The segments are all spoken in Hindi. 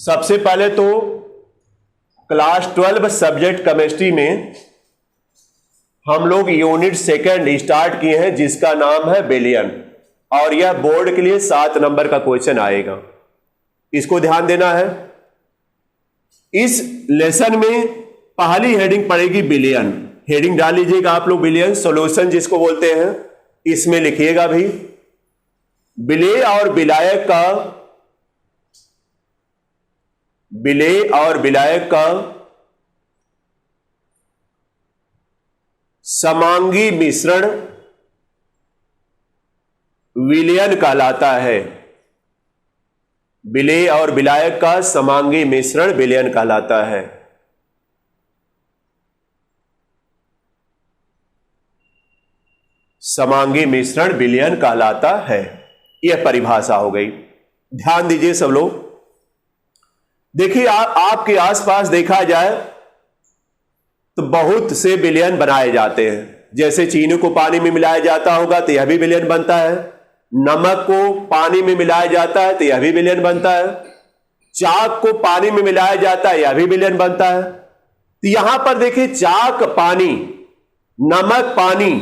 सबसे पहले तो क्लास 12 सब्जेक्ट केमिस्ट्री में हम लोग यूनिट सेकंड स्टार्ट किए हैं जिसका नाम है बिलियन, और यह बोर्ड के लिए 7 नंबर का क्वेश्चन आएगा। इसको ध्यान देना है। इस लेसन में पहली हेडिंग पड़ेगी बिलियन। हेडिंग डाल लीजिएगा आप लोग, बिलियन सॉल्यूशन जिसको बोलते हैं। इसमें लिखिएगा भी विलेय और विलायक का समांगी मिश्रण विलयन कहलाता है। विलेय और विलायक का समांगी मिश्रण विलयन कहलाता है। समांगी मिश्रण विलयन कहलाता है, यह परिभाषा हो गई। ध्यान दीजिए सब लोग। देखिए आपके आसपास देखा जाए तो बहुत से विलयन बनाए जाते हैं। जैसे चीनी को पानी में मिलाया जाता होगा तो यह भी विलयन बनता है। नमक को पानी में मिलाया जाता है तो यह भी विलयन बनता है। चाक को पानी में मिलाया जाता है, यह भी विलयन बनता है। तो यहां पर देखिए चाक पानी, नमक पानी,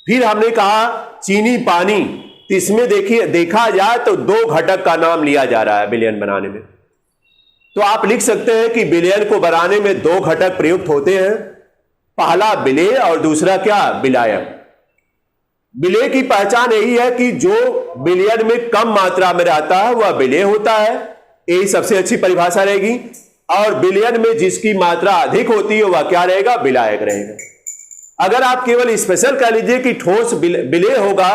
फिर हमने कहा चीनी पानी। तो इसमें देखिए देखा जाए तो 2 घटक का नाम लिया जा रहा है विलयन बनाने में। तो आप लिख सकते हैं कि विलयन को बनाने में 2 घटक प्रयुक्त होते हैं। पहला विलेय और दूसरा क्या, विलायक। विलेय की पहचान यही है कि जो विलयन में कम मात्रा में रहता है वह विलेय होता है, यही सबसे अच्छी परिभाषा रहेगी। और विलयन में जिसकी मात्रा अधिक होती है वह क्या रहेगा, विलायक रहेगा। अगर आप केवल स्पेशल कह लीजिए कि ठोस विलेय होगा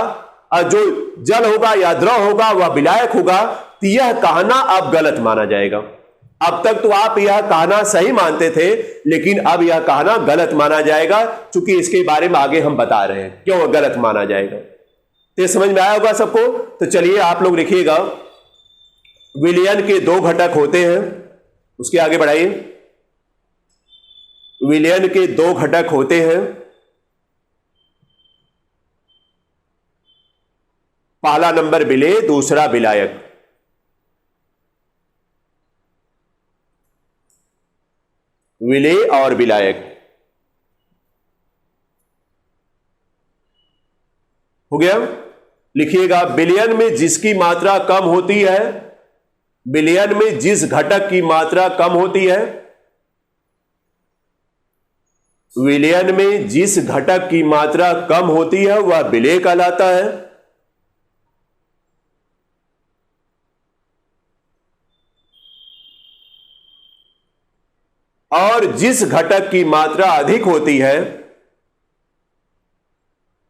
और जो जल होगा या द्रव होगा वह विलायक होगा, तो यह कहना अब गलत माना जाएगा। अब तक तो आप यह कहना सही मानते थे, लेकिन अब यह कहना गलत माना जाएगा, क्योंकि इसके बारे में आगे हम बता रहे हैं क्यों गलत माना जाएगा। तो समझ में आया होगा सबको। तो चलिए आप लोग लिखिएगा, विलयन के 2 घटक होते हैं। उसके आगे बढ़ाइए। विलयन के 2 घटक होते हैं। पहला नंबर विलेय, दूसरा विलायक। विलेय और विलायक हो गया। लिखिएगा, विलयन में जिसकी मात्रा कम होती है, विलयन में जिस घटक की मात्रा कम होती है, विलयन में जिस घटक की मात्रा कम होती है वह विलेय कहलाता है। और जिस घटक की मात्रा अधिक होती है,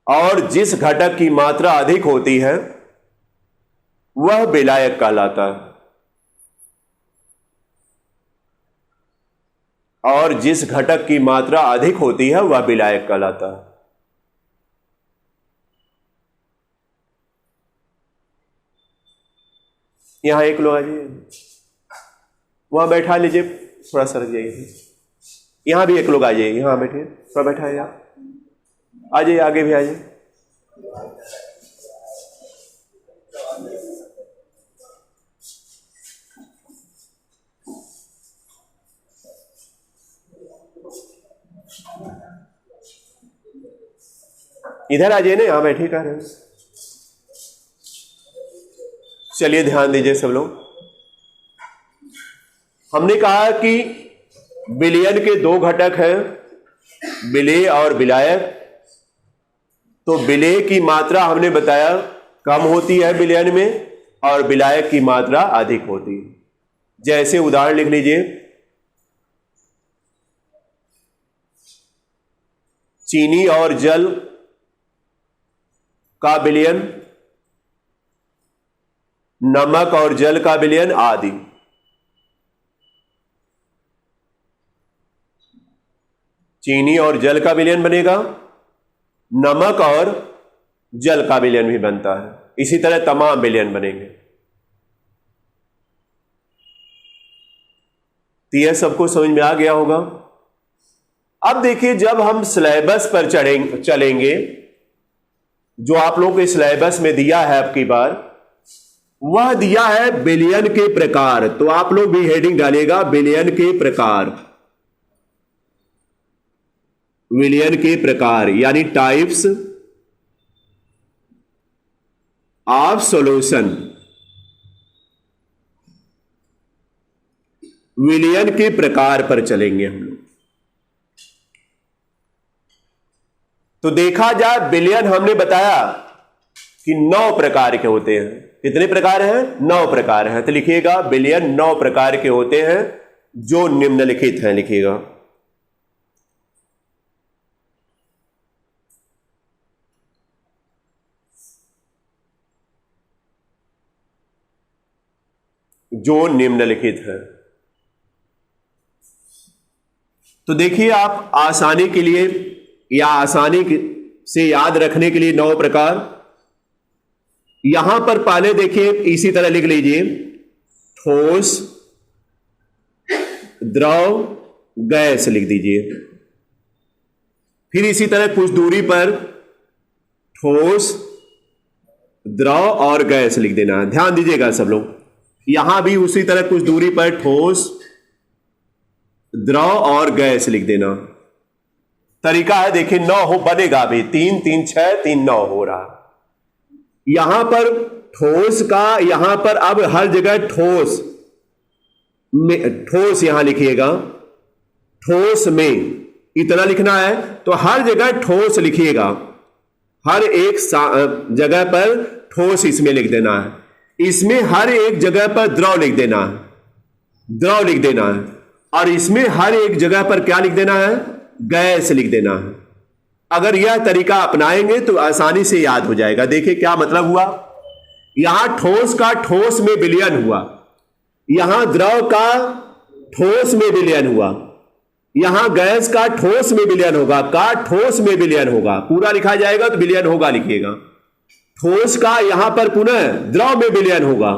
और जिस घटक की मात्रा अधिक होती है वह विलायक कहलाता है। और जिस घटक की मात्रा अधिक होती है वह विलायक कहलाता है। यहां एक लोग आ जाइए, वहां बैठा लीजिए, थोड़ा सा रख जाइए। यहां भी एक लोग आ जाइए, यहां बैठिए, थोड़ा बैठा है, आ जाइए, आगे भी आ जाइए। इधर आ जाइए ना, यहां बैठिए, कह रहे हैं। चलिए ध्यान दीजिए सब लोग। हमने कहा कि विलयन के 2 घटक हैं, विलेय और विलायक। तो विलेय की मात्रा हमने बताया कम होती है विलयन में, और विलायक की मात्रा अधिक होती है। जैसे उदाहरण लिख लीजिए, चीनी और जल का विलयन, नमक और जल का विलयन आदि। चीनी और जल का विलयन बनेगा, नमक और जल का विलयन भी बनता है। इसी तरह तमाम विलयन बनेंगे। तो यह सबको समझ में आ गया होगा। अब देखिए, जब हम सिलेबस पर चलेंगे, जो आप लोगों के सिलेबस में दिया है अब की बार, वह दिया है बिलियन के प्रकार। तो आप लोग भी हेडिंग डालिएगा बिलियन के प्रकार, बिलियन के प्रकार यानी टाइप्स ऑफ सॉल्यूशन। विलियन के प्रकार पर चलेंगे हम लोग। तो देखा जाए बिलियन हमने बताया कि 9 प्रकार के होते हैं। कितने प्रकार हैं? 9 प्रकार हैं। तो लिखिएगा बिलियन 9 प्रकार के होते हैं जो निम्नलिखित हैं। लिखिएगा जो निम्नलिखित है। तो देखिए आप आसानी के लिए या आसानी से याद रखने के लिए 9 प्रकार यहां पर पहले देखिए इसी तरह लिख लीजिए, ठोस, द्रव, गैस लिख दीजिए। फिर इसी तरह कुछ दूरी पर ठोस, द्रव और गैस लिख देना। ध्यान दीजिएगा सब लोग, यहां भी उसी तरह कुछ दूरी पर ठोस, द्रव और गैस लिख देना। तरीका है देखिए 9 हो बनेगा भी, 3 3 6 3 9 हो रहा। यहां पर ठोस का, यहां पर अब हर जगह ठोस में, ठोस यहां लिखिएगा, ठोस में इतना लिखना है। तो हर जगह ठोस लिखिएगा, हर एक जगह पर ठोस इसमें लिख देना है। इसमें हर एक जगह पर द्रव लिख देना है, द्रव लिख देना है। और इसमें हर एक जगह पर क्या लिख देना है? गैस लिख देना है। अगर यह तरीका अपनाएंगे तो आसानी से याद हो जाएगा। देखिए क्या मतलब हुआ, यहां ठोस का ठोस में विलयन हुआ, यहां द्रव का ठोस में विलयन हुआ, यहां गैस का ठोस में विलयन होगा, का ठोस में विलयन होगा। पूरा लिखा जाएगा तो विलयन होगा लिखिएगा। ठोस का यहां पर पुनः द्रव में विलयन होगा,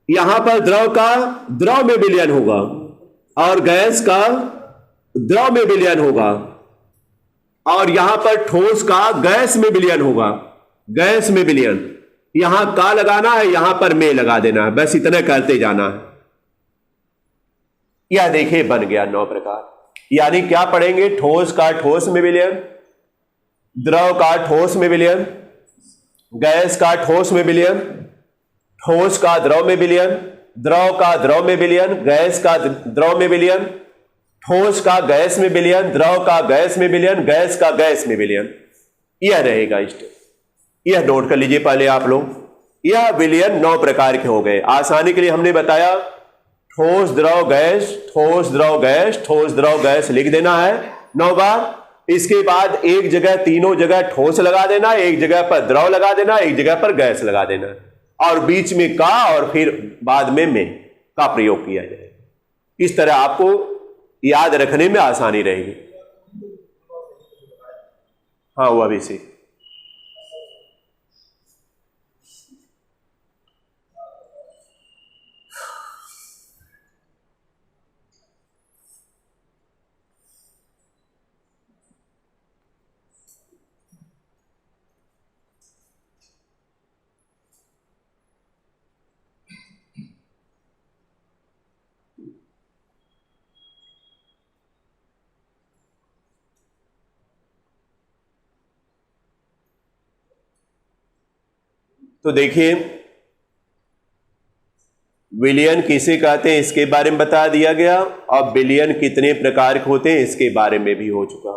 यहां पर द्रव का द्रव में विलयन होगा और गैस का द्रव में विलयन होगा, और यहां पर ठोस का गैस में विलयन होगा, गैस में विलयन। यहां का लगाना है, यहां पर में लगा देना है, बस इतना करते जाना है। यह देखिए बन गया 9 प्रकार। यानी क्या पढ़ेंगे? ठोस का ठोस में विलयन, द्रव का ठोस में विलयन, गैस का ठोस में विलयन, ठोस का द्रव में विलयन, द्रव का द्रव में विलयन, गैस का द्रव में विलयन, ठोस का गैस में विलयन, द्रव का गैस में विलयन, गैस का गैस में विलयन। यह रहेगा स्टेप। यह नोट कर लीजिए पहले आप लोग। यह विलयन 9 प्रकार के हो गए। आसानी के लिए हमने बताया ठोस द्रव गैस, ठोस द्रव गैस, ठोस द्रव गैस लिख देना है 9 बार। इसके बाद एक जगह, तीनों जगह ठोस लगा देना, एक जगह पर द्रव लगा देना, एक जगह पर गैस लगा देना, और बीच में का और फिर बाद में का प्रयोग किया जाए। इस तरह आपको याद रखने में आसानी रहेगी। हाँ वो अभी से तो देखिए विलयन किसे कहते हैं इसके बारे में बता दिया गया, और विलयन कितने प्रकार के होते हैं इसके बारे में भी हो चुका।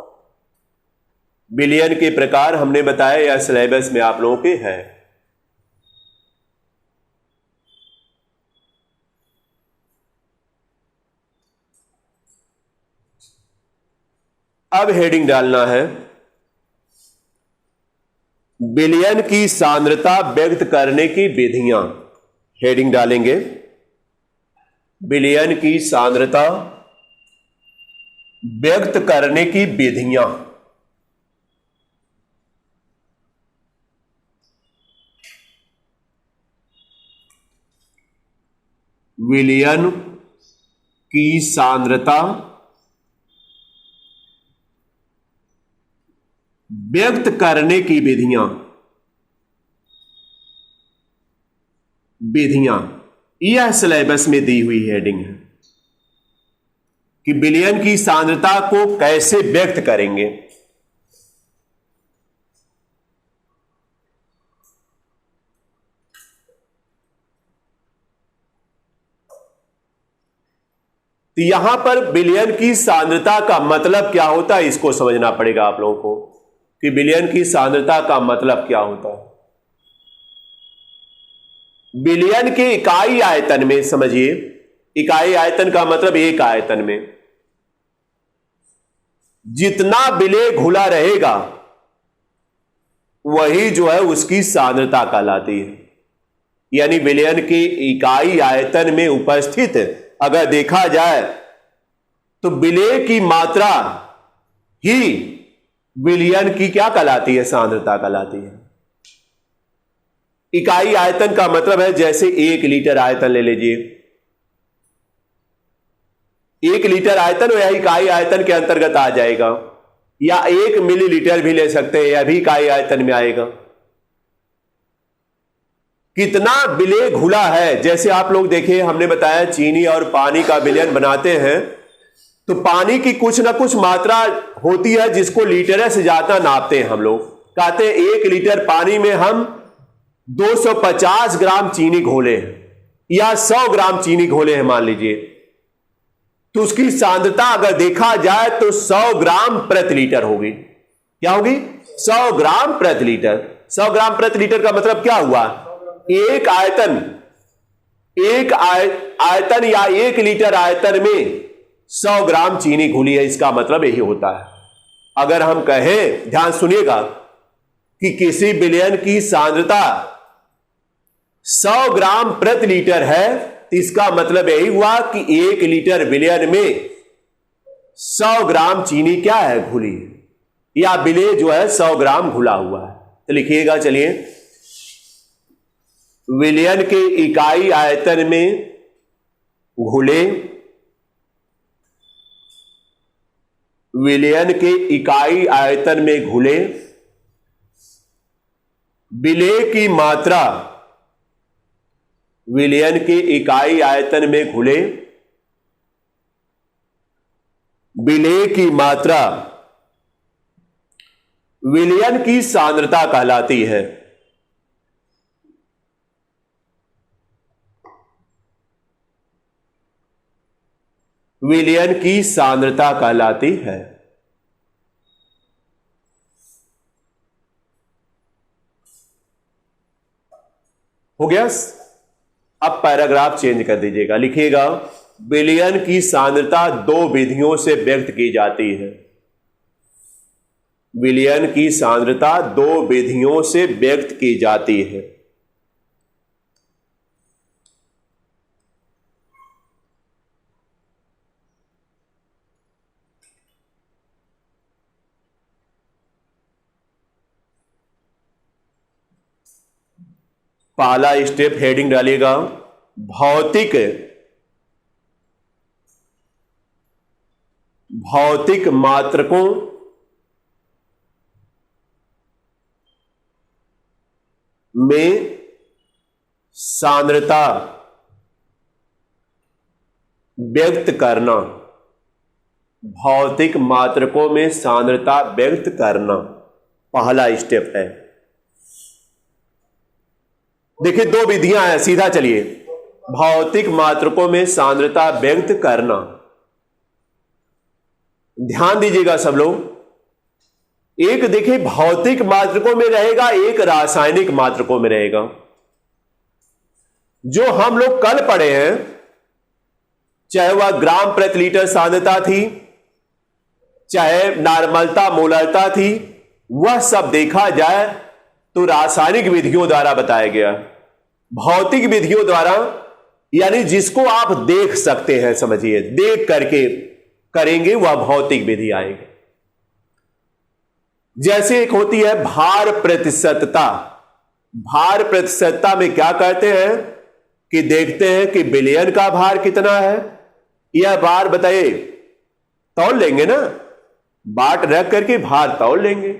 विलयन के प्रकार हमने बताया, या सिलेबस में आप लोगों के है। अब हेडिंग डालना है, विलयन की सांद्रता व्यक्त करने की विधियां। हेडिंग डालेंगे विलयन की सांद्रता व्यक्त करने की विधियां। विलयन की सांद्रता व्यक्त करने की विधियां। विधियां, यह सिलेबस में दी हुई हेडिंग है कि विलयन की सांद्रता को कैसे व्यक्त करेंगे। तो यहां पर विलयन की सांद्रता का मतलब क्या होता है, इसको समझना पड़ेगा आप लोगों को कि विलयन की सांद्रता का मतलब क्या होता है। विलयन के इकाई आयतन में, समझिए, इकाई आयतन का मतलब एक आयतन में जितना विलेय घुला रहेगा वही जो है उसकी सांद्रता कहलाती है। यानी विलयन के इकाई आयतन में उपस्थित अगर देखा जाए तो विलेय की मात्रा ही विलयन की क्या कहलाती है, सांद्रता कहलाती है। इकाई आयतन का मतलब है जैसे 1 लीटर आयतन ले लीजिए, 1 लीटर आयतन यह इकाई आयतन के अंतर्गत आ जाएगा, या 1 मिलीलीटर भी ले सकते हैं, यह भी इकाई आयतन में आएगा। कितना विलेय घुला है, जैसे आप लोग देखिए, हमने बताया चीनी और पानी का विलयन बनाते हैं तो पानी की कुछ ना कुछ मात्रा होती है जिसको लीटर से ज्यादा नापते हैं। हम लोग कहते हैं 1 लीटर पानी में हम 250 ग्राम चीनी घोले हैं या 100 ग्राम चीनी घोले हैं मान लीजिए, तो उसकी सांद्रता अगर देखा जाए तो 100 ग्राम प्रति लीटर होगी। क्या होगी? 100 ग्राम प्रति लीटर। 100 ग्राम प्रति लीटर का मतलब क्या हुआ? एक आयतन या 1 लीटर आयतन में 100 ग्राम चीनी घुली है, इसका मतलब यही होता है। अगर हम कहें, ध्यान सुनिएगा, कि किसी विलयन की सांद्रता 100 ग्राम प्रति लीटर है, तो इसका मतलब यही हुआ कि 1 लीटर विलयन में 100 ग्राम चीनी क्या है, घुली है, या विलेय जो है 100 ग्राम घुला हुआ है। तो लिखिएगा, चलिए, विलयन के इकाई आयतन में घुले, विलयन के इकाई आयतन में घुले विलेय की मात्रा, विलयन के इकाई आयतन में घुले विलेय की मात्रा विलयन की सांद्रता कहलाती है। विलयन की सांद्रता कहलाती है। हो गया? अब पैराग्राफ चेंज कर दीजिएगा, लिखिएगा, विलयन की सांद्रता 2 विधियों से व्यक्त की जाती है। विलयन की सांद्रता 2 विधियों से व्यक्त की जाती है। पहला स्टेप हेडिंग डालिएगा, भौतिक मात्रकों में सांद्रता व्यक्त करना। भौतिक मात्रकों में सांद्रता व्यक्त करना पहला स्टेप है। देखिए, 2 विधियां हैं, सीधा चलिए। भौतिक मात्रकों में सांद्रता व्यक्त करना, ध्यान दीजिएगा सब लोग। एक देखिए भौतिक मात्रकों में रहेगा, एक रासायनिक मात्रकों में रहेगा। जो हम लोग कल पढ़े हैं, चाहे वह ग्राम प्रति लीटर सांद्रता थी, चाहे नॉर्मलता मोलरता थी, वह सब देखा जाए तो रासायनिक विधियों द्वारा बताया गया। भौतिक विधियों द्वारा यानी जिसको आप देख सकते हैं, समझिए, देख करके करेंगे वह भौतिक विधि आएगी। जैसे एक होती है भार प्रतिशतता। भार प्रतिशतता में क्या करते हैं कि देखते हैं कि विलयन का भार कितना है, यह भार बताइए, तौल लेंगे ना, बाट रख करके भार तौल लेंगे।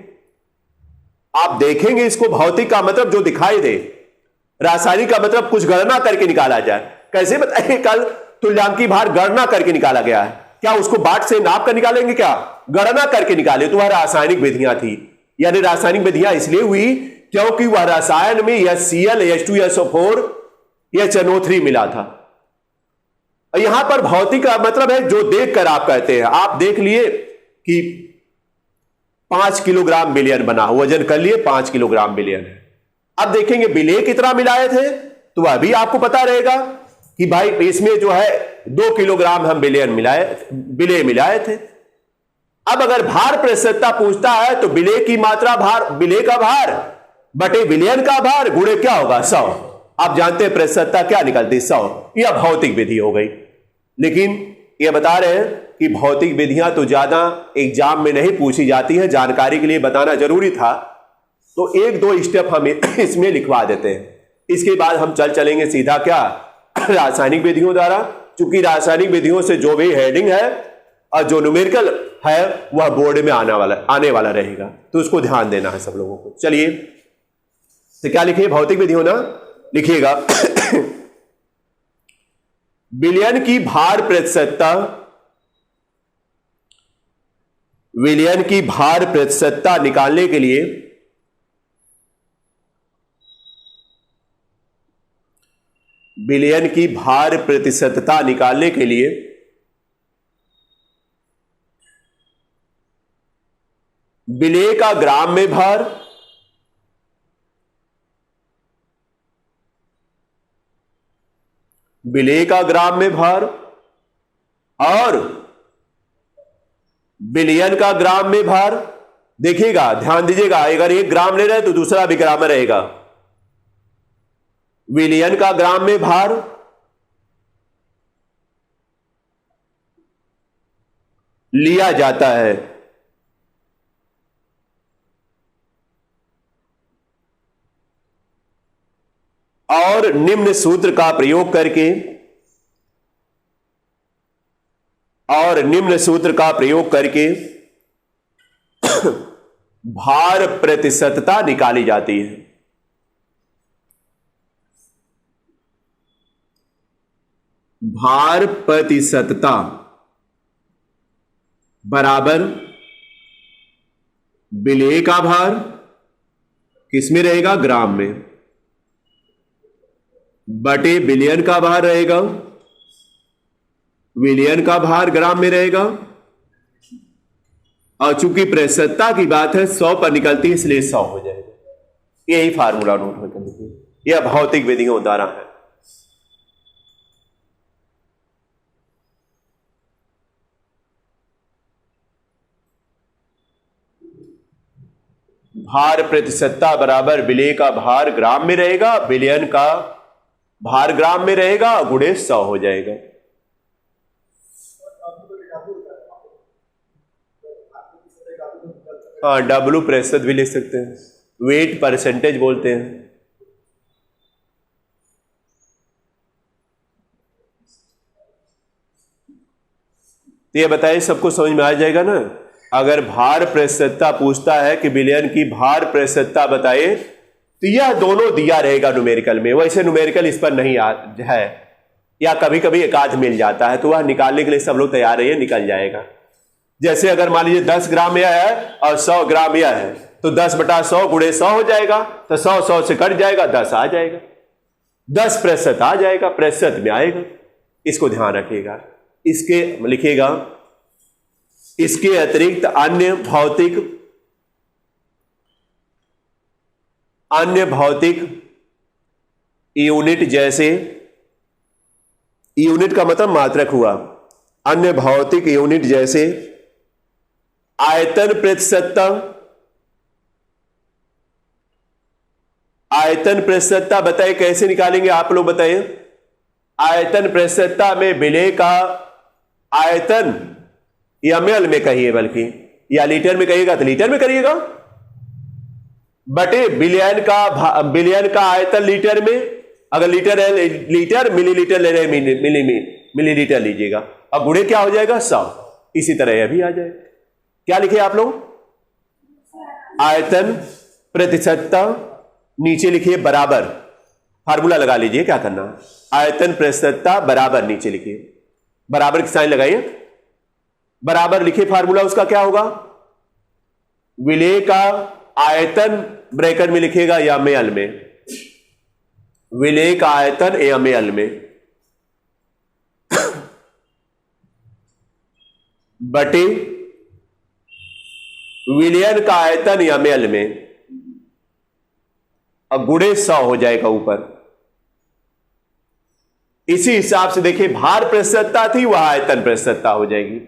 आप देखेंगे इसको, भौतिक का मतलब जो दिखाई दे, रासायनिक का मतलब कुछ गणना करके निकाला जाए। कैसे बताइए, कल तुल्यांकी भार गणना करके निकाला गया है, क्या उसको बाट से नाप कर निकालेंगे, क्या गणना करके निकाले? तो वह रासायनिक विधियां थी। यानी रासायनिक विधियां इसलिए हुई क्योंकि वह रसायन में HCl, H2SO4 या HNO3 मिला था। यहां पर भौतिक का मतलब है जो देखकर आप कहते हैं। आप देख लिए कि 5 किलोग्राम विलयन बना, वजन कर लिए 5 किलोग्राम विलयन है। अब देखेंगे विलेय कितना मिलाए थे, तो वह भी आपको पता रहेगा कि भाई इसमें जो है 2 किलोग्राम हम विलेय मिलाए थे। अब अगर भार प्रतिशतता पूछता है तो विलेय की मात्रा, विलेय का भार बटे विलयन का भार गुणे क्या होगा, 100। आप जानते हैं प्रतिशतता क्या निकलती, 100। यह भौतिक विधि हो गई। लेकिन यह बता रहे हैं कि भौतिक विधियां तो ज्यादा एग्जाम में नहीं पूछी जाती है, जानकारी के लिए बताना जरूरी था, तो 1-2 स्टेप हम इसमें लिखवा देते हैं। इसके बाद हम चलेंगे सीधा क्या, रासायनिक विधियों द्वारा। चूंकि रासायनिक विधियों से जो भी हेडिंग है और जो न्यूमेरिकल है वह बोर्ड में आने वाला रहेगा, तो उसको ध्यान देना है सब लोगों को। चलिए, तो क्या लिखिए, भौतिक विधियों ना लिखिएगा। विलयन की भार प्रतिशतता, विलयन की भार प्रतिशतता निकालने के लिए विलयन की भार प्रतिशतता निकालने के लिए विलेय का ग्राम में भार, विलेय का ग्राम में भार और विलयन का ग्राम में भार, देखिएगा ध्यान दीजिएगा, अगर 1 ग्राम ले रहे तो दूसरा भी ग्राम में रहेगा। विलयन का ग्राम में भार लिया जाता है और निम्न सूत्र का प्रयोग करके भार प्रतिशतता निकाली जाती है। भार प्रतिशतता बराबर विलेय का भार किसमें रहेगा, ग्राम में, बटे विलयन का भार रहेगा, विलयन का भार ग्राम में रहेगा। और चूंकि प्रतिशतता की बात है 100 पर निकलती है, इसलिए 100 हो जाएगा। यही फार्मूला नोट में कर लीजिए, यह भौतिक विधियों द्वारा है। भार प्रतिशतता बराबर विलेय का भार ग्राम में रहेगा, विलयन का भार ग्राम में रहेगा, गुणे 100 हो जाएगा। हाँ, W प्रतिशत भी लिख सकते हैं, वेट परसेंटेज बोलते हैं। तो ये बताइए, सबको समझ में आ जाएगा ना। अगर भार प्रतिशतता पूछता है कि विलयन की भार प्रतिशतता बताइए, तो यह दोनों दिया रहेगा न्यूमेरिकल में। वैसे न्यूमेरिकल इस पर नहीं है, या कभी कभी एकाध मिल जाता है, तो वह निकालने के लिए सब लोग तैयार रहिए, निकल जाएगा। जैसे अगर मान लीजिए 10 ग्राम यह है और 100 ग्राम यह है, तो 10/100 गुणे 100 हो जाएगा, तो 100 से कट जाएगा, 10 आ जाएगा, 10% आ जाएगा, प्रतिशत में आएगा। इसको ध्यान रखिएगा। इसके लिखिएगा, इसके अतिरिक्त अन्य भौतिक यूनिट, जैसे यूनिट का मतलब मात्रक हुआ, अन्य भौतिक यूनिट जैसे आयतन प्रतिशतता, आयतन प्रतिशतता बताइए कैसे निकालेंगे आप लोग बताइए। आयतन प्रतिशतता में विलेय का आयतन ml में कहिए, बल्कि या लीटर में कहिएगा तो लीटर में करिएगा, बटे विलयन का आयतन लीटर में। अगर लीटर है लीटर, मिलीलीटर ले रहे मिलीलीटर लीजिएगा, अब गुणे क्या हो जाएगा, 100। इसी तरह यह भी आ जाएगा। क्या लिखे आप लोग, आयतन प्रतिशतता, नीचे लिखिए बराबर, फार्मूला लगा लीजिए, क्या करना है, आयतन प्रस्तुतता बराबर, नीचे लिखिए, बराबर की साइन लगाइए, बराबर लिखिए, फार्मूला उसका क्या होगा, विलेय का आयतन ब्रैकेट में लिखिएगा या में एल में, विलेय का आयतन या में एल में बटे विलयन का आयतन या में एल में, अब गुणे 100 हो जाएगा ऊपर। इसी हिसाब से देखिए, भार प्रस्तुतता थी, वह आयतन प्रस्तुतता हो जाएगी।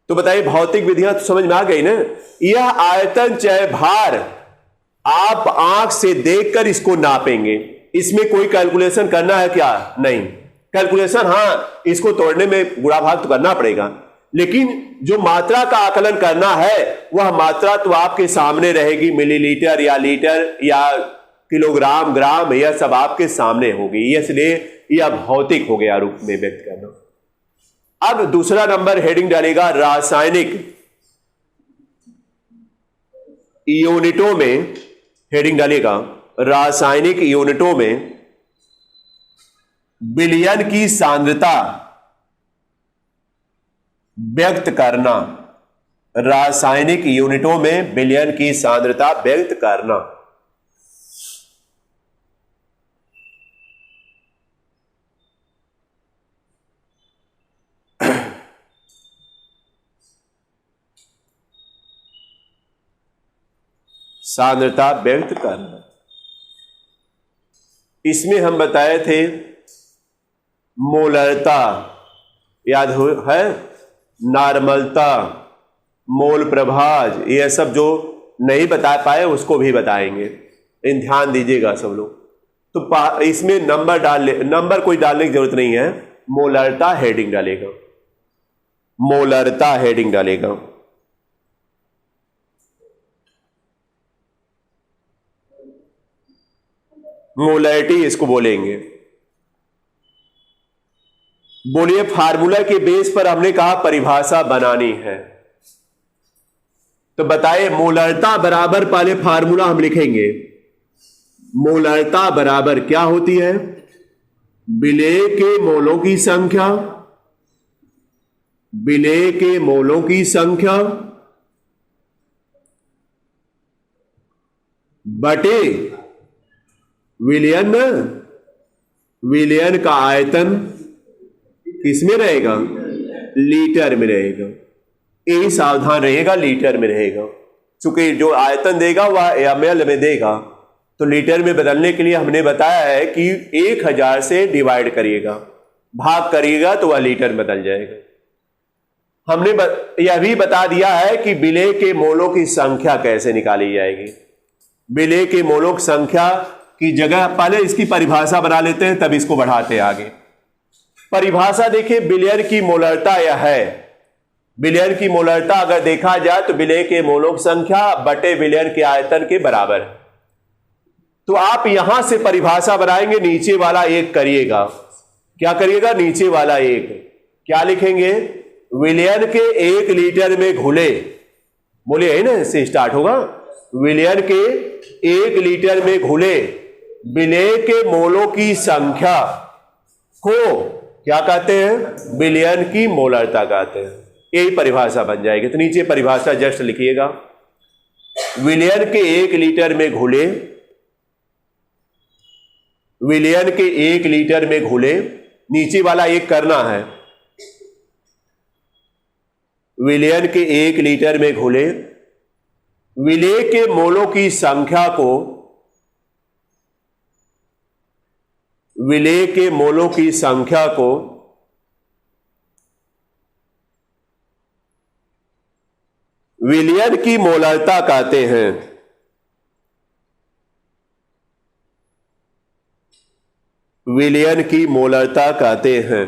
तो बताइए, भौतिक विधियां तो समझ में आ गई ना। यह आयतन चाहे भार आप आंख से देखकर इसको नापेंगे, इसमें कोई कैलकुलेशन करना है क्या, नहीं। कैलकुलेशन हाँ, इसको तोड़ने में गुणा भाग तो करना पड़ेगा, लेकिन जो मात्रा का आकलन करना है वह मात्रा तो आपके सामने रहेगी, मिलीलीटर या लीटर या किलोग्राम, ग्राम, यह सब आपके सामने होगी, इसलिए यह भौतिक हो गया रूप में व्यक्त करना। अब दूसरा नंबर हेडिंग डालेगा रासायनिक यूनिटों में, हेडिंग डालेगा रासायनिक यूनिटों में विलयन की सांद्रता व्यक्त करना, रासायनिक यूनिटों में विलयन की सांद्रता व्यक्त करना। सांद्रता व्यक्त करना, इसमें हम बताए थे मोलरता, याद है, नॉर्मलता, मोल प्रभाज, ये सब जो नहीं बता पाए उसको भी बताएंगे, इन ध्यान दीजिएगा सब लोग। तो इसमें नंबर कोई डालने की जरूरत नहीं है, मोलरता हेडिंग डालेगा, मोलरता हेडिंग डालेगा। मोलैरिटी इसको बोलेंगे। बोलिए, फार्मूला के बेस पर हमने कहा परिभाषा बनानी है, तो बताइए मोलरता बराबर, पहले फार्मूला हम लिखेंगे, मोलरता बराबर क्या होती है, विलेय के मोलों की संख्या, विलेय के मोलों की संख्या बटे विलयन, विलयन का आयतन किसमें रहेगा, लीटर में रहेगा। यही सावधान रहेगा, लीटर में रहेगा, क्योंकि जो आयतन देगा वह ml में देगा, तो लीटर में बदलने के लिए हमने बताया है कि 1000 से डिवाइड करिएगा, भाग करिएगा तो वह लीटर में बदल जाएगा। हमने यह भी बता दिया है कि विलेय के मोलों की संख्या कैसे निकाली जाएगी। विलेय के मोलों की संख्या की जगह पहले इसकी परिभाषा बना लेते हैं, तब इसको बढ़ाते हैं आगे। परिभाषा देखिए, विलयन की मोलरता यह है, विलयन की मोलरता अगर देखा जाए तो विलेय के मोलों की संख्या बटे विलयन के आयतन के बराबर है। तो आप यहां से परिभाषा बनाएंगे, नीचे वाला एक करिएगा, क्या करिएगा, नीचे वाला एक क्या लिखेंगे, विलयन के 1 लीटर में घुले, बोलिए है ना, इससे स्टार्ट होगा, विलयन के 1 लीटर में घुले विलेय के मोलों की संख्या को क्या कहते हैं, विलयन की मोलरता कहते हैं। यही परिभाषा बन जाएगी। तो नीचे परिभाषा जस्ट लिखिएगा, विलयन के 1 लीटर में घुले, विलयन के 1 लीटर में घुले, नीचे वाला एक करना है, विलयन के 1 लीटर में घुले विलेय के मोलों की संख्या को, विलेय के मोलों की संख्या को विलयन की मोलरता कहते हैं। विलयन की मोलरता कहते हैं।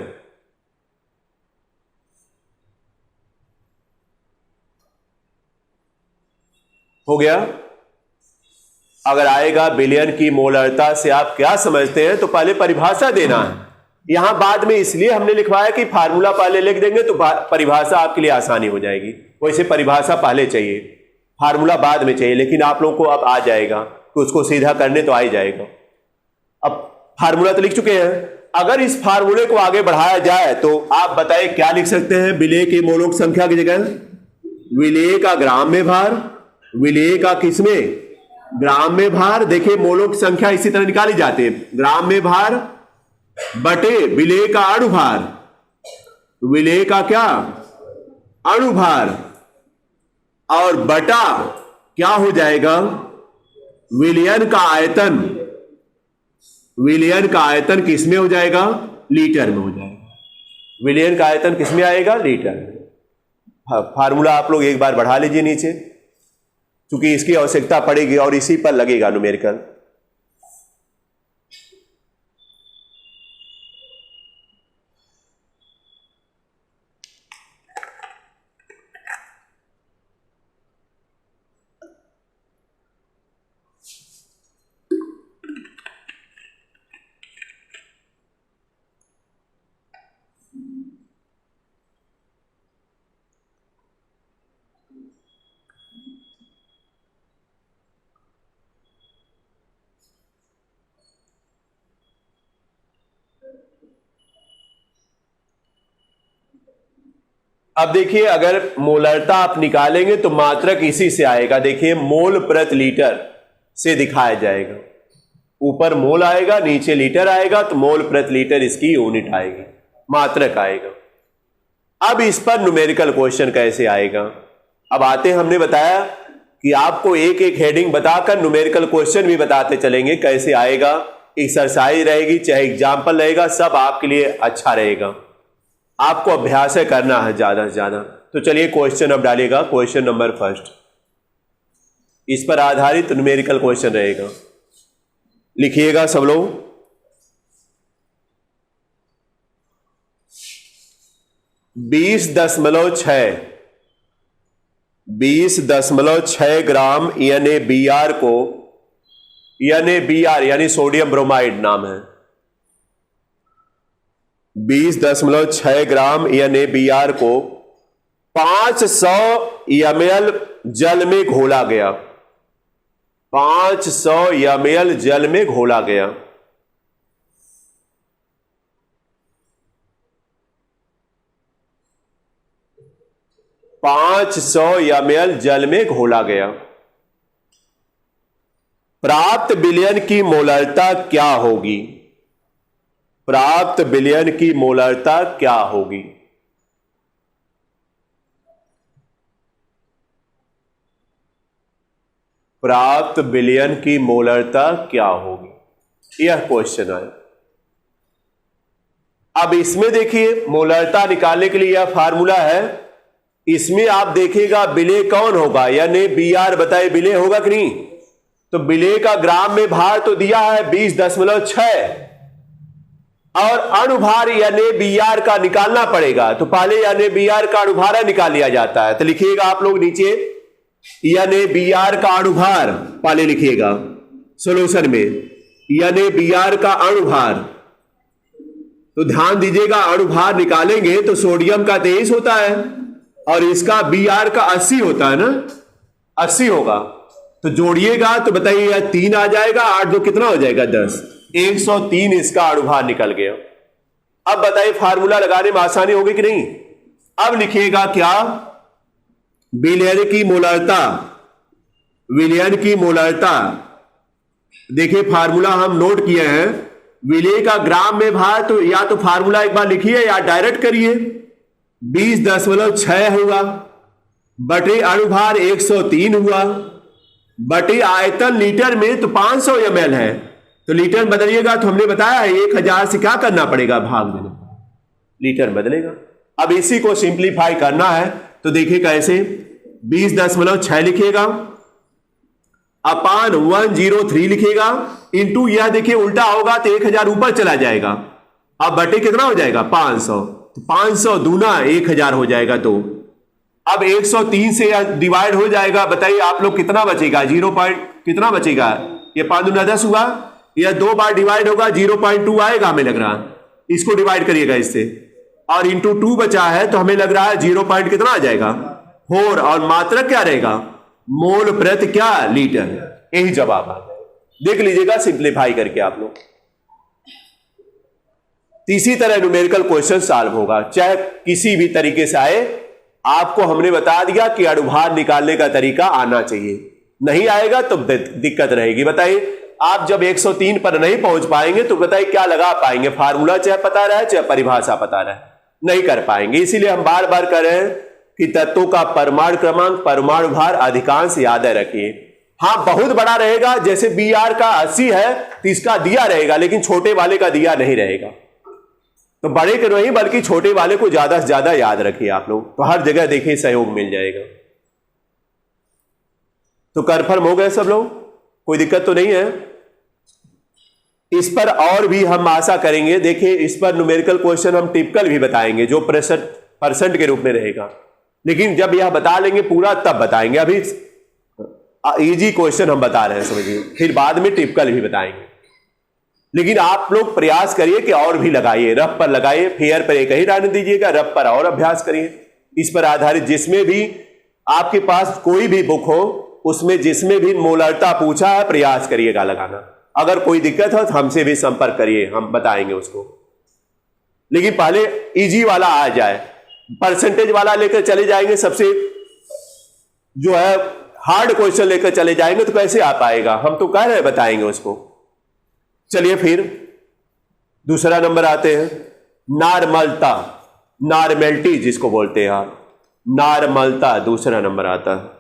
हो गया। अगर आएगा विलयन की मोलरता से आप क्या समझते हैं, तो पहले परिभाषा देना है। यहां बाद में इसलिए हमने लिखवाया कि फार्मूला पहले लिख देंगे तो परिभाषा आपके लिए आसानी हो जाएगी। वैसे परिभाषा पहले चाहिए, फार्मूला बाद में चाहिए, लेकिन आप लोगों को अब आ जाएगा, तो उसको सीधा करने तो आ ही जाएगा। अब फार्मूला तो लिख चुके हैं, अगर इस फार्मूले को आगे बढ़ाया जाए तो आप बताइए क्या लिख सकते हैं। विलेय की मोलक संख्या की जगह विलेय का ग्राम में भार, विलेय का किसमें, ग्राम में भार। देखिए मोलक संख्या इसी तरह निकाली जाती है, ग्राम में भार बटे विलेय का अणुभार, विलेय का क्या, अणुभार, और बटा क्या हो जाएगा, विलयन का आयतन। विलयन का आयतन किसमें हो जाएगा, लीटर में हो जाएगा। विलयन का आयतन किसमें आएगा, लीटर में। फार्मूला आप लोग एक बार बढ़ा लीजिए नीचे, क्योंकि इसकी आवश्यकता पड़ेगी और इसी पर लगेगा न्यूमेरिकल। अब देखिए अगर मोलरता आप निकालेंगे तो मात्रक इसी से आएगा। देखिए मोल प्रति लीटर से दिखाया जाएगा, ऊपर मोल आएगा नीचे लीटर आएगा, तो मोल प्रति लीटर इसकी यूनिट आएगी, मात्रक आएगा। अब इस पर न्यूमेरिकल क्वेश्चन कैसे आएगा। अब आते हमने बताया कि आपको एक एक हेडिंग बताकर न्यूमेरिकल क्वेश्चन भी बताते चलेंगे कैसे आएगा। एक्सरसाइज रहेगी चाहे एग्जाम्पल रहेगा, सब आपके लिए अच्छा रहेगा। आपको अभ्यास करना है ज्यादा से ज्यादा। तो चलिए क्वेश्चन अब डालेगा, क्वेश्चन नंबर फर्स्ट, इस पर आधारित न्यूमेरिकल क्वेश्चन रहेगा। लिखिएगा सब लोग। 20.6 ग्राम NaBr को, NaBr यानी सोडियम ब्रोमाइड नाम है, 20.6 ग्राम NaBr को 500 ml जल में घोला गया, 500 ml जल में घोला गया। ml जल में घोला गया। प्राप्त विलयन की मोलरता क्या होगी, प्राप्त विलयन की मोलरता क्या होगी। प्राप्त विलयन की मोलरता क्या होगी, यह क्वेश्चन है। अब इसमें देखिए मोलरता निकालने के लिए यह फार्मूला है, इसमें आप देखिएगा विलेय कौन होगा, यानी BR बताइए विलेय होगा कि नहीं। तो विलेय का ग्राम में भार तो दिया है 20.6 और अणुभार NaBr का निकालना पड़ेगा, तो पहले NaBr का अणुभार निकाल लिया जाता है। तो लिखिएगा आप लोग नीचे NaBr का अणुभार पहले लिखिएगा सॉल्यूशन में, NaBr का अणुभार। तो ध्यान दीजिएगा अणुभार निकालेंगे तो सोडियम का 23 होता है और इसका Br का 80 होता है ना, 80 होगा। तो जोड़िएगा तो बताइए यह 3 आ जाएगा, 8 2 कितना हो जाएगा 10, 103 इसका अणुभार निकल गया। अब बताइए फार्मूला लगाने में आसानी होगी कि नहीं। अब लिखिएगा क्या, विलयन की मोलरता, विलयन की मोलरता। देखिए फार्मूला हम नोट किए हैं, विलेय का ग्राम में भार, तो या तो फार्मूला एक बार लिखिए या डायरेक्ट करिए। 20.6 हुआ बटे अणुभार 103 हुआ बटे आयतन लीटर में तो 500 ml है, तो लीटर बदलिएगा तो हमने बताया है 1000 से क्या करना पड़ेगा, भाग देना, लीटर बदलेगा। अब इसी को सिंप्लीफाई करना है तो देखिए कैसे, 20.6 लिखिएगा अपान 103 लिखिएगा इंटू, यह देखिए उल्टा होगा तो 1000 ऊपर चला जाएगा। अब बटे कितना हो जाएगा 500, तो 500 दूना 1000 हो जाएगा। तो अब 103 से डिवाइड हो जाएगा, बताइए आप लोग कितना बचेगा, 0 पॉइंट कितना बचेगा, ये 5 दूना 10 हुआ, यह 2 बार डिवाइड होगा 0.2 आएगा हमें लग रहा है, इसको डिवाइड करिएगा इससे, और इंटू 2 बचा है तो हमें लग रहा है 0 पॉइंट कितना आ जाएगा 4, और मात्रक क्या रहेगा मोल प्रति क्या लीटर, यही जवाब आ जाएगा। देख लीजिएगा सिंप्लीफाई करके आप लोग। इसी तरह न्यूमेरिकल क्वेश्चन सॉल्व होगा, चाहे किसी भी तरीके से आए। आपको हमने बता दिया कि अणुभार निकालने का तरीका आना चाहिए, नहीं आएगा तो दिक्कत रहेगी। बताइए, आप जब 103 पर नहीं पहुंच पाएंगे तो बताइए क्या लगा पाएंगे? फार्मूला चाहे पता रहे चाहे परिभाषा पता रहे, नहीं कर पाएंगे। इसीलिए हम बार बार कह रहे हैं कि तत्वों का परमाणु क्रमांक, परमाणु भार अधिकांश याद रखिए। हां, बहुत बड़ा रहेगा, जैसे Br का 80 है तो इसका दिया रहेगा, लेकिन छोटे वाले का दिया नहीं रहेगा। तो बड़े के नहीं बल्कि छोटे वाले को ज्यादा से ज्यादा याद रखिए आप लोग, तो हर जगह देखिए सहयोग मिल जाएगा। तो कन्फर्म हो गए सब लोग, कोई दिक्कत तो नहीं है? इस पर और भी हम आशा करेंगे। देखिए, इस पर न्यूमेरिकल क्वेश्चन हम टिपिकल भी बताएंगे जो परसेंट के रूप में रहेगा, लेकिन जब यह बता लेंगे पूरा तब बताएंगे। अभी इजी क्वेश्चन हम बता रहे हैं, समझिए, फिर बाद में टिपिकल भी बताएंगे। लेकिन आप लोग प्रयास करिए कि और भी लगाइए, रफ पर लगाइए, फेयर पर एक ही रहने दीजिएगा, रफ पर और अभ्यास करिए। इस पर आधारित जिसमें भी आपके पास कोई भी बुक हो, उसमें जिसमें भी मोलरता पूछा है, प्रयास करिएगा लगाना। अगर कोई दिक्कत हो तो हमसे भी संपर्क करिए, हम बताएंगे उसको। लेकिन पहले इजी वाला आ जाए, परसेंटेज वाला लेकर चले जाएंगे, सबसे जो है हार्ड क्वेश्चन लेकर चले जाएंगे तो कैसे आ पाएगा? हम तो कह रहे हैं बताएंगे उसको। चलिए फिर दूसरा नंबर आते हैं, नॉर्मलता, नॉर्मेलिटी जिसको बोलते हैं आप, नॉर्मलता दूसरा नंबर आता है।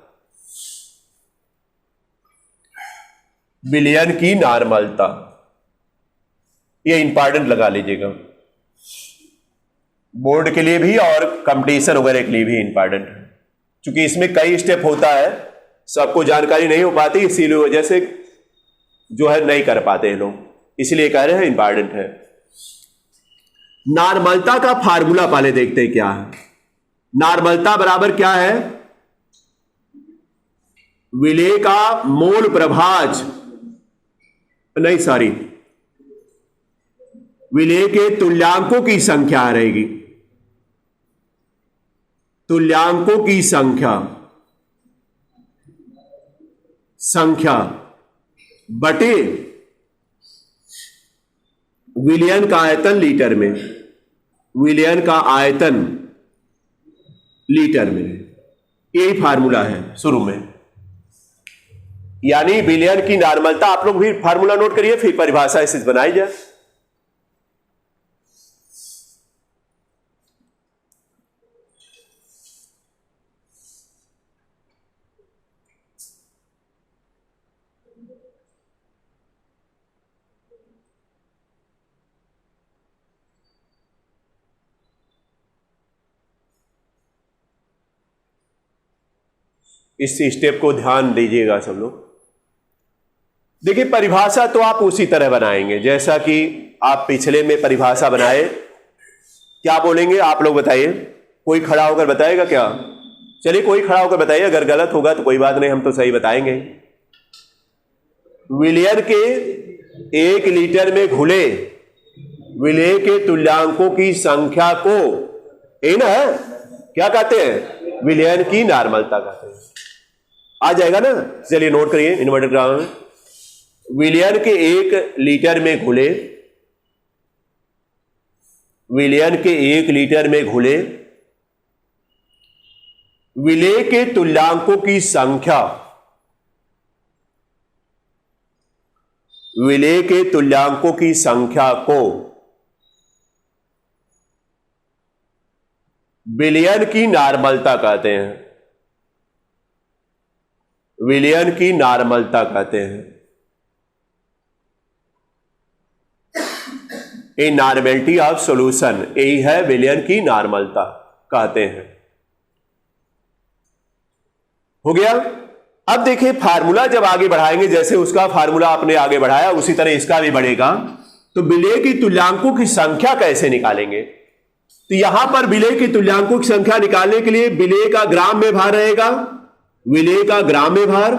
विलयन की नॉर्मलता, ये इंपॉर्टेंट लगा लीजिएगा, बोर्ड के लिए भी और कंपटीशन वगैरह के लिए भी इंपॉर्टेंट है, क्योंकि इसमें कई स्टेप होता है, सबको जानकारी नहीं हो पाती, इसीलिए वजह से जो है नहीं कर पाते हैं लोग, इसलिए कह रहे हैं इंपॉर्टेंट है। नॉर्मलता का फार्मूला पहले देखते हैं क्या है। नॉर्मलता बराबर क्या है? विलेय का मोल प्रभाज, नहीं सॉरी, विलेय के तुल्यांकों की संख्या रहेगी, तुल्यांकों की संख्या बटे विलयन का आयतन लीटर में, विलयन का आयतन लीटर में, यही फार्मूला है शुरू में। यानी विलयन की नॉर्मलता, आप लोग भी फार्मूला नोट करिए, फिर परिभाषा इसे बनाई जाए। इस स्टेप को ध्यान दीजिएगा सब लोग। देखिए, परिभाषा तो आप उसी तरह बनाएंगे जैसा कि आप पिछले में परिभाषा बनाए। क्या बोलेंगे आप लोग बताइए? कोई खड़ा होकर बताएगा क्या? चलिए कोई खड़ा होकर बताइए, अगर गलत होगा तो कोई बात नहीं, हम तो सही बताएंगे। विलयन के 1 लीटर में घुले विलेय के तुल्यांकों की संख्या को ना क्या कहते हैं? विलयन की नॉर्मलता कहते हैं। आ जाएगा ना? चलिए नोट करिए इन्वर्टेड कॉमा में। विलयन के 1 लीटर में घुले, विलयन के 1 लीटर में घुले विलेय के तुल्यांकों की संख्या, विलेय के तुल्यांकों की संख्या को विलयन की नॉर्मलता कहते हैं, विलयन की नॉर्मलता कहते हैं। ए नॉर्मेलिटी ऑफ सॉल्यूशन, यही है विलयन की नॉर्मलता कहते हैं। हो गया? अब देखिए फार्मूला जब आगे बढ़ाएंगे, जैसे उसका फार्मूला आपने आगे बढ़ाया उसी तरह इसका भी बढ़ेगा। तो विलेय की तुल्यांकों की संख्या कैसे निकालेंगे? तो यहां पर विलेय की तुल्यांकों की संख्या निकालने के लिए विलेय का ग्राम में भार रहेगा, विलेय का ग्राम में भार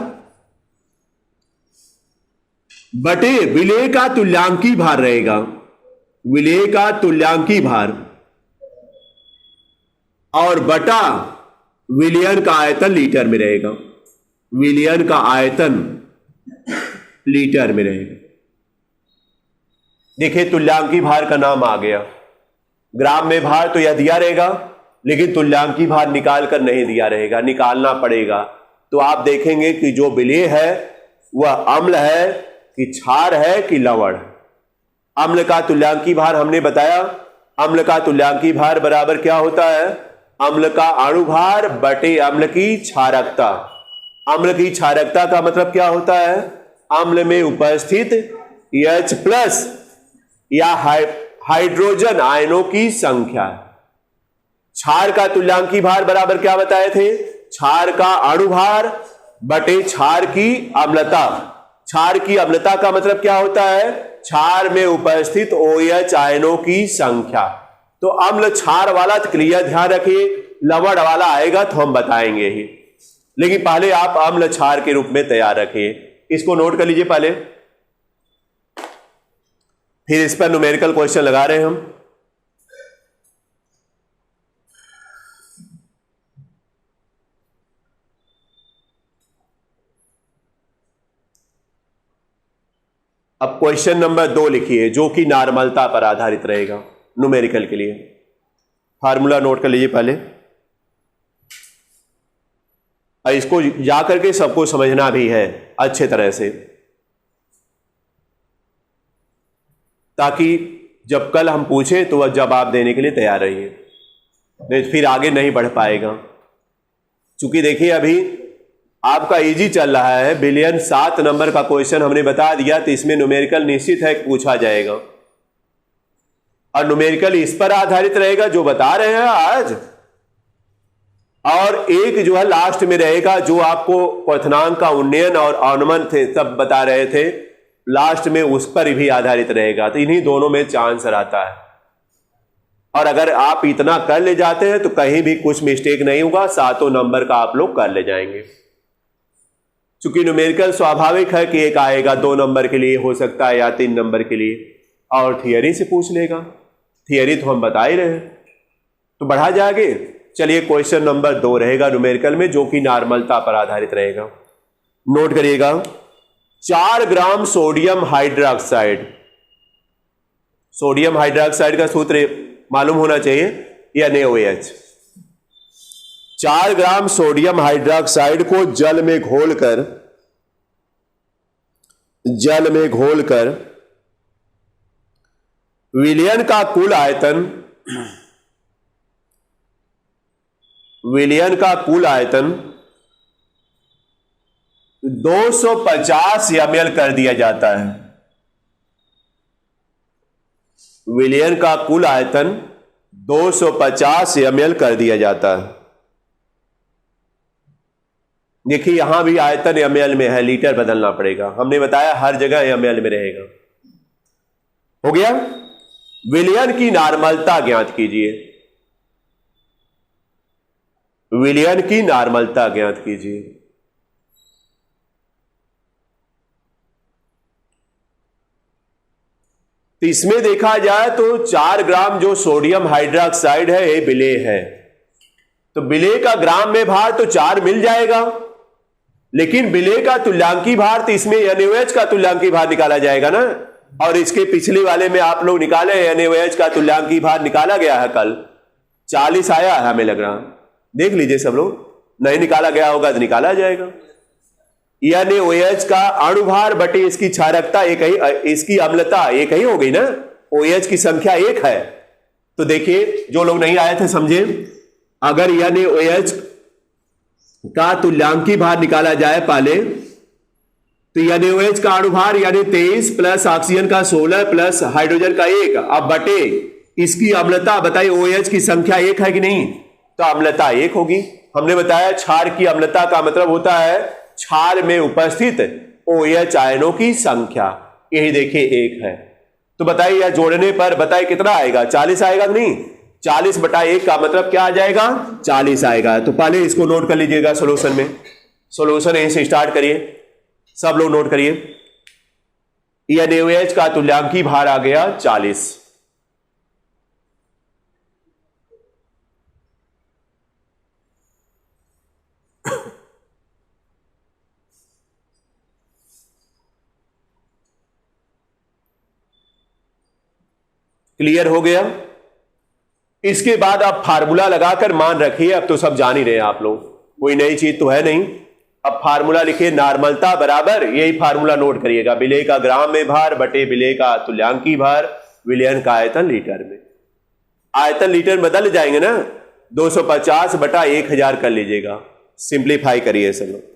बटे विलेय का तुल्यांकी भार रहेगा, विलेय का तुल्यांकी भार और बटा विलयन का आयतन लीटर में रहेगा, विलयन का आयतन लीटर में रहेगा। देखिए तुल्यांकी भार का नाम आ गया। ग्राम में भार तो यह दिया रहेगा, लेकिन तुल्यांकी भार निकाल कर नहीं दिया रहेगा, निकालना पड़ेगा। तो आप देखेंगे कि जो विलेय है वह अम्ल है कि क्षार है कि लवण। अम्ल का तुल्यांकी भार हमने बताया, अम्ल का तुल्यांकी भार बराबर क्या होता है? अम्ल का अणुभार बटे अम्ल की क्षारकता। अम्ल की क्षारकता का मतलब क्या होता है? अम्ल में उपस्थित H प्लस या हाइड्रोजन आयनों की संख्या। क्षार का तुल्यांकी भार बराबर क्या बताए थे? क्षार का अणुभार बटे क्षार की अम्लता। क्षार की अम्लता का मतलब क्या होता है? क्षार में उपस्थित OH आयनों की संख्या। तो अम्ल क्षार वाला क्रिया ध्यान रखिए, लवण वाला आएगा तो हम बताएंगे ही, लेकिन पहले आप अम्ल क्षार के रूप में तैयार रखिए। इसको नोट कर लीजिए पहले, फिर इस पर न्यूमेरिकल क्वेश्चन लगा रहे हैं हम। अब क्वेश्चन नंबर 2 लिखिए, जो कि नॉर्मलता पर आधारित रहेगा न्यूमेरिकल के लिए। फार्मूला नोट कर लीजिए पहले, और इसको जाकर के सबको समझना भी है अच्छे तरह से, ताकि जब कल हम पूछें तो वह जवाब देने के लिए तैयार रहिए, नहीं फिर आगे नहीं बढ़ पाएगा। चूंकि देखिए अभी आपका इजी चल रहा है, बिलियन 7 नंबर का क्वेश्चन हमने बता दिया, तो इसमें न्यूमेरिकल निश्चित है पूछा जाएगा, और न्यूमेरिकल इस पर आधारित रहेगा जो बता रहे हैं आज, और एक जो है लास्ट में रहेगा जो आपको क्वथनांक का उन्नयन और अवनमन थे तब बता रहे थे, लास्ट में उस पर भी आधारित रहेगा। तो इन्हीं दोनों में चांस रहता है, और अगर आप इतना कर ले जाते हैं तो कहीं भी कुछ मिस्टेक नहीं होगा, 7 नंबर का आप लोग कर ले जाएंगे। चूंकि न्यूमेरिकल स्वाभाविक है कि एक आएगा 2 नंबर के लिए, हो सकता है या 3 नंबर के लिए, और थियरी से पूछ लेगा। थियरी तो हम बता ही रहे हैं, तो बढ़ा जाएंगे। चलिए क्वेश्चन नंबर 2 रहेगा न्यूमेरिकल में, जो कि नॉर्मलता पर आधारित रहेगा। नोट करिएगा, 4 gram sodium hydroxide, sodium hydroxide का सूत्र मालूम होना चाहिए, NaOH। 4 ग्राम सोडियम हाइड्रोक्साइड को जल में घोलकर विलयन का कुल आयतन 250 ml कर दिया जाता है। विलयन का कुल आयतन 250 ml कर दिया जाता है। देखिए यहां भी आयतन ml में है, लीटर बदलना पड़ेगा, हमने बताया हर जगह ml में रहेगा। हो गया। विलयन की नॉर्मलता ज्ञात कीजिए, विलयन की नॉर्मलता ज्ञात कीजिए। तो इसमें देखा जाए तो 4 ग्राम जो सोडियम हाइड्रोक्साइड है ये विलेय है, तो विलेय का ग्राम में भार तो 4 मिल जाएगा, लेकिन विलेय का तुल्यांकी भार तो इसमें NaOH का तुल्यांकी भार निकाला जाएगा ना। और इसके पिछले वाले में आप लोग निकाले, NaOH का तुल्यांकी भार निकाला गया है कल, 40 आया है हमें लग रहा, देख लीजिए सब लोग, नहीं निकाला गया होगा तो निकाला जाएगा। NaOH का अणुभार बटे इसकी क्षारकता एक ही, इसकी अम्लता एक ही हो गई ना, OH की संख्या 1 है। तो देखिए जो लोग नहीं आए थे समझे, अगर NaOH का तुल्यांकी भार निकाला जाए पहले, तो NaOH का अणुभार यानी 23 प्लस ऑक्सीजन का 16 प्लस हाइड्रोजन का 1, अब बटे इसकी अम्लता बताइए, OH की संख्या 1 है कि नहीं, तो अम्लता 1 होगी। हमने बताया क्षार की अम्लता का मतलब होता है क्षार में उपस्थित OH आयनों की संख्या, यही देखिए 1 है। तो बताइए यह जोड़ने पर बताइए कितना आएगा, 40 आएगा कि नहीं, 40 बटा 1 का मतलब क्या आ जाएगा, 40 आएगा। तो पहले इसको नोट कर लीजिएगा सॉल्यूशन में, सॉल्यूशन यहीं से स्टार्ट करिए, सब लोग नोट करिए। NaOH का तुल्यांकी भार आ गया 40, क्लियर हो गया। इसके बाद आप फार्मूला लगाकर मान रखिए, अब तो सब जान ही रहे हैं आप लोग, कोई नई चीज तो है नहीं। अब फार्मूला लिखिए, नॉर्मलता बराबर, यही फार्मूला नोट करिएगा, विलेय का ग्राम में भार बटे विलेय का तुल्यांकी भार विलयन का आयतन लीटर में। आयतन लीटर बदल जाएंगे ना, 250 बटा 1000 कर लीजिएगा। सिंप्लीफाई करिए सब लोग।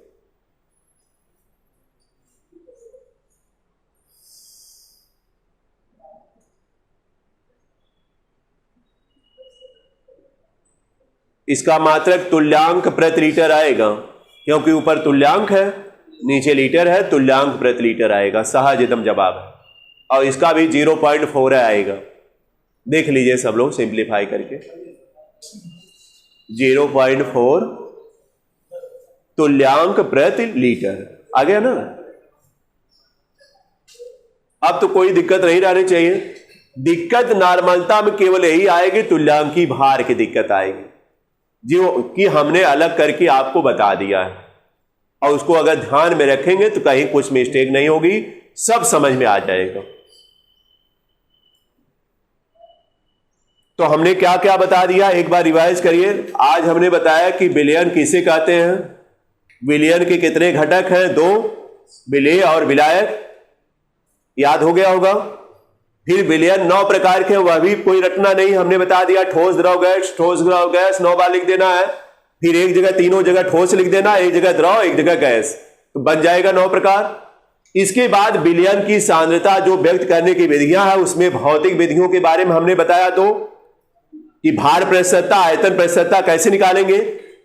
इसका मात्रक तुल्यांक प्रति लीटर आएगा, क्योंकि ऊपर तुल्यांक है नीचे लीटर है, तुल्यांक प्रति लीटर आएगा, सहजतम जवाब है। और इसका भी 0.4 आएगा, देख लीजिए सब लोग सिंप्लीफाई करके। 0.4 तुल्यांक प्रति लीटर आ गया ना। अब तो कोई दिक्कत नहीं रहनी चाहिए। दिक्कत नॉर्मलता में केवल यही आएगी, तुल्यांकी भार की दिक्कत आएगी, जो कि हमने अलग करके आपको बता दिया है। और उसको अगर ध्यान में रखेंगे तो कहीं कुछ मिस्टेक नहीं होगी, सब समझ में आ जाएगा। तो हमने क्या क्या बता दिया, एक बार रिवाइज करिए। आज हमने बताया कि विलयन किसे कहते हैं, विलयन के कितने घटक हैं, 2, विलेय और विलायक, याद हो गया होगा। फिर विलयन 9 प्रकार के, वह भी कोई रटना नहीं, हमने बता दिया। ठोस द्रव गैस, ठोस द्रव गैस 9 बार लिख देना है। फिर एक जगह, तीनों जगह ठोस लिख देना, एक जगह द्रव एक जगह गैस, तो बन जाएगा 9 प्रकार। इसके बाद विलयन की सांद्रता जो व्यक्त करने की विधियां हैं, उसमें भौतिक विधियों के बारे में हमने बताया, तो कि भार प्रतिशतता, आयतन प्रतिशतता कैसे निकालेंगे।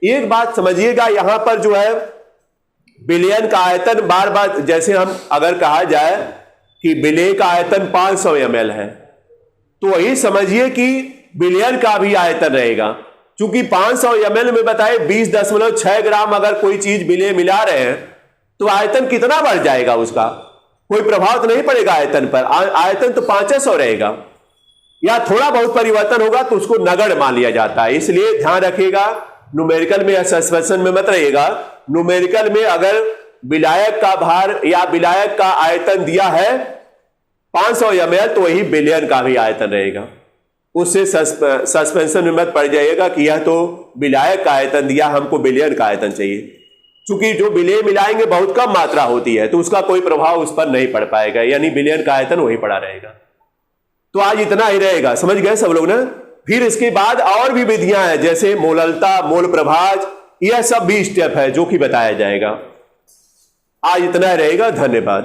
एक बात समझिएगा, यहां पर जो है विलयन का आयतन बार बार, जैसे हम अगर कहा जाए कि विलेय का आयतन 500 ml है, तो वही समझिए कि विलयन का भी आयतन रहेगा। चूंकि 500 ml में बताए 20.6 ग्राम अगर कोई चीज विलेय मिला रहे हैं, तो आयतन कितना बढ़ जाएगा, उसका कोई प्रभाव तो नहीं पड़ेगा आयतन पर। आयतन तो 500 रहेगा, या थोड़ा बहुत परिवर्तन होगा तो उसको नगण्य मान लिया जाता है। इसलिए ध्यान रखिएगा, न्यूमेरिकल में या सस्पेंशन में मत रहिएगा। न्यूमेरिकल में अगर विलायक का भार या विलायक का आयतन दिया है 500 ml, तो वही विलयन का भी आयतन रहेगा। उससे सस्पेंशन में मत पड़ जाइएगा कि यह तो विलायक का आयतन दिया, हमको विलयन का आयतन चाहिए। चूंकि जो विलेय मिलाएंगे बहुत कम मात्रा होती है, तो उसका कोई प्रभाव उस पर नहीं पड़ पाएगा, यानी विलयन का आयतन वही पड़ा रहेगा। तो आज इतना ही रहेगा, समझ गए सब लोग ना। फिर इसके बाद और भी विधियां हैं, जैसे मोललता, मोल प्रभाज, यह सब भी स्टेप है जो कि बताया जाएगा। आज इतना ही रहेगा, धन्यवाद।